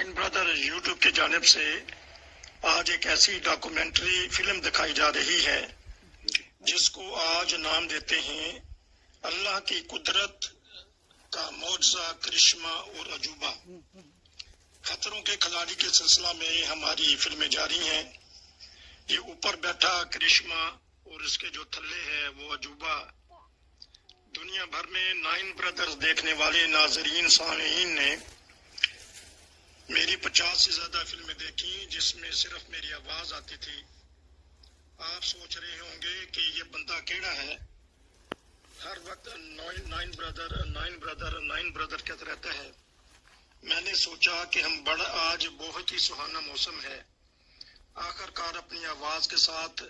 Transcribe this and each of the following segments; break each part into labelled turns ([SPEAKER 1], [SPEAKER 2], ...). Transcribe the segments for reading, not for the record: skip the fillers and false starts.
[SPEAKER 1] Nine brother YouTube की जानिब से आज एक ऐसी डॉक्यूमेंट्री फिल्म दिखाई जा रही है जिसको आज नाम देते हैं अल्लाह की कुदरत का मौजज़ा, करिश्मा और अजूबा। खतरों के खिलाड़ी के सिलसिला में हमारी फिल्में जारी हैं। ये ऊपर बैठा करिश्मा और इसके जो थल्ले है वो अजूबा। दुनिया भर में नाइन ब्रदर्स देखने वाले नाजरीन सामीन ने मेरी 50 से ज्यादा फिल्में देखी जिसमें सिर्फ मेरी आवाज आती थी। आप सोच रहे होंगे कि ये बंदा केड़ा है, हर वक्त नाइन ब्रदर कहता रहता है। मैंने सोचा कि आज बहुत ही सुहाना मौसम है, आखिरकार अपनी आवाज के साथ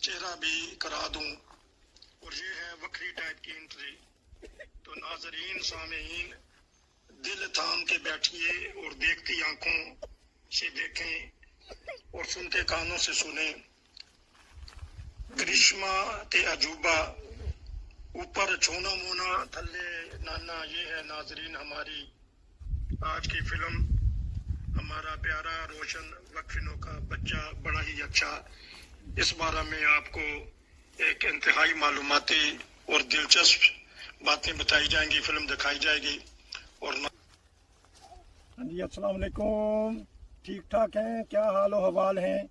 [SPEAKER 1] चेहरा भी करा दूं। और ये है वक्री टाइप की एंट्री। तो नाजरीन सामीन दिल थाम के बैठिए और देखती आंखों से देखें और सुनते कानों से सुने। करिश्मा के अजूबा, ऊपर छोना मोना थल्ले नाना, ये है नाजरीन हमारी आज की फिल्म। हमारा प्यारा रोशन वक्फिनों का बच्चा बड़ा ही अच्छा। इस बारे में आपको एक इंतहाई मालूमाती और दिलचस्प बातें बताई जाएंगी, फिल्म दिखाई जाएगी। और
[SPEAKER 2] हाँ जी, अस्सलाम वालेकुम। ठीक ठाक हैं, क्या हाल और हवाल हैं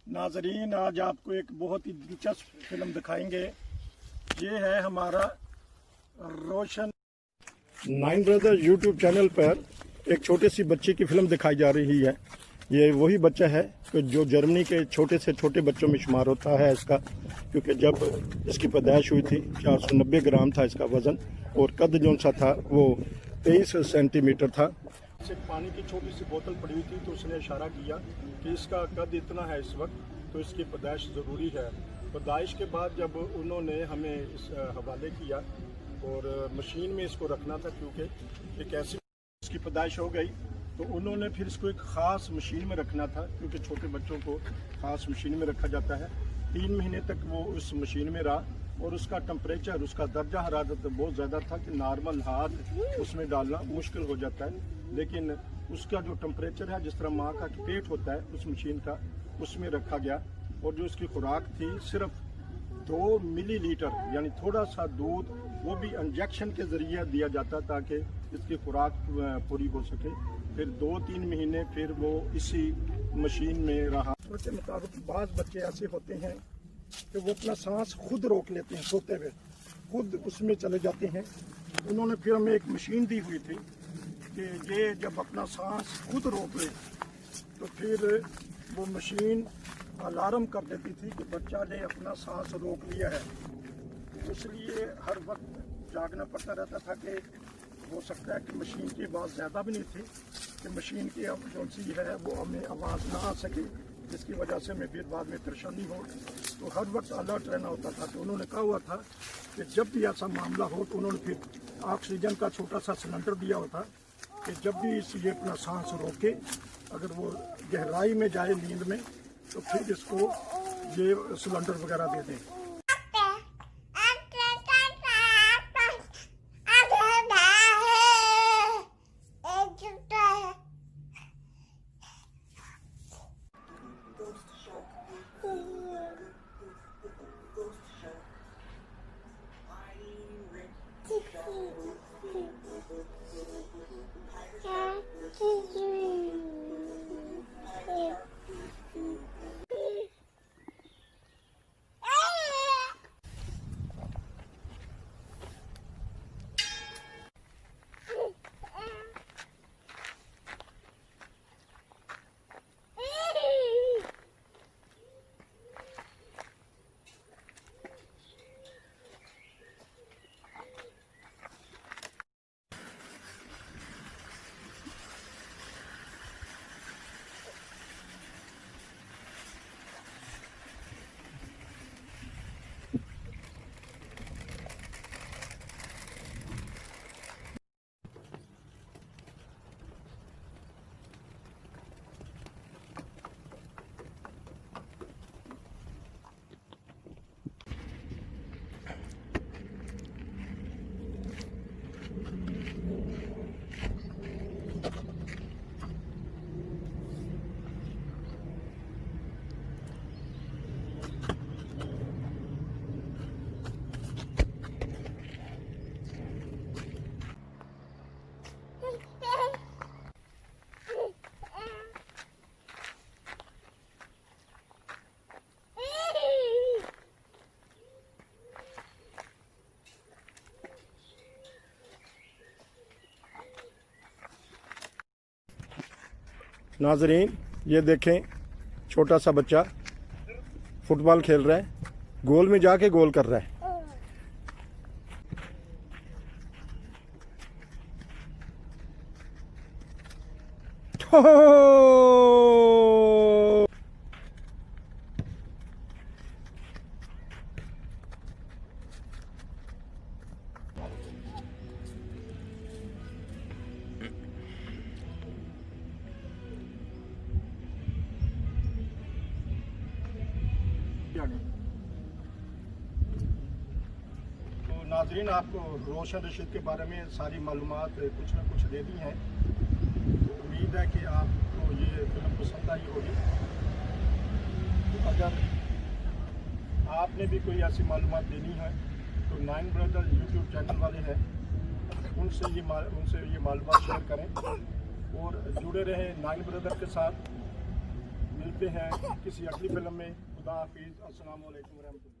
[SPEAKER 2] नाजरीन। आज आपको एक बहुत ही दिलचस्प फिल्म दिखाएंगे। ये है हमारा रोशन नाइन ब्रदर यूट्यूब चैनल पर एक छोटे सी बच्चे की फिल्म दिखाई जा रही है। ये वही बच्चा है कि जो जर्मनी के छोटे से छोटे बच्चों में शुमार होता है इसका, क्योंकि जब इसकी पैदाइश हुई थी 490 ग्राम था इसका वज़न और कद जो सा था वो 23 सेंटीमीटर था। से पानी की छोटी सी बोतल पड़ी हुई थी तो उसने इशारा किया कि इसका कद इतना है इस वक्त, तो इसकी पैदाइश ज़रूरी है। पैदाइश के बाद जब उन्होंने हमें इस हवाले किया और मशीन में इसको रखना था, क्योंकि एक ऐसी इसकी पैदाइश हो गई तो उन्होंने फिर इसको एक ख़ास मशीन में रखना था, क्योंकि छोटे बच्चों को ख़ास मशीन में रखा जाता है। 3 महीने तक वो उस मशीन में रहा और उसका टेम्परेचर, उसका दर्जा हरारत बहुत ज़्यादा था कि नॉर्मल हाथ उसमें डालना मुश्किल हो जाता है। लेकिन उसका जो टेम्परेचर है, जिस तरह माँ का पेट होता है उस मशीन का, उसमें रखा गया। और जो उसकी खुराक थी सिर्फ 2 मिलीलीटर, यानी थोड़ा सा दूध, वो भी इंजेक्शन के ज़रिए दिया जाता ताकि इसकी खुराक पूरी हो सके। फिर 2-3 महीने फिर वो इसी मशीन में रहा। उसके मुताबिक बाज़ बच्चे ऐसे होते हैं कि वो अपना सांस खुद रोक लेते हैं, सोते हुए खुद उसमें चले जाते हैं। उन्होंने फिर हमें एक मशीन दी हुई थी कि ये जब अपना सांस खुद रोक ले तो फिर वो मशीन अलार्म कर देती थी कि बच्चा ने अपना सांस रोक लिया है। इसलिए हर वक्त जागना पड़ता रहता था कि हो सकता है कि मशीन की आवाज़ ज़्यादा भी नहीं थी कि मशीन की अब जो सी है वो हमें आवाज़ ना आ सके, जिसकी वजह से हमें फिर बाद में परेशानी हो। तो हर वक्त अलर्ट रहना होता था। तो उन्होंने कहा हुआ था कि जब भी ऐसा मामला हो तो उन्होंने फिर ऑक्सीजन का छोटा सा सिलेंडर दिया हुआ था कि जब भी ये अपना सांस रोके, अगर वो गहराई में जाए नींद में, तो फिर इसको ये सिलेंडर वगैरह दे दें। नाजरीन ये देखें, छोटा सा बच्चा फुटबॉल खेल रहा है, गोल में जाके गोल कर रहा है। तो नाजरीन आपको रोशन रशीद के बारे में सारी मालूमात कुछ ना कुछ दे दी हैं। तो उम्मीद है कि आपको ये फिल्म पसंद आई होगी। तो अगर आपने भी कोई ऐसी मालूमात देनी है तो 9 ब्रदर यूट्यूब चैनल वाले हैं, उनसे ये मालूमात शेयर करें और जुड़े रहें 9 ब्रदर के साथ। मिलते हैं किसी अगली फिल्म में। खुदा हाफिज़। अस्सलाम वालेकुम रहमतुल्लाह।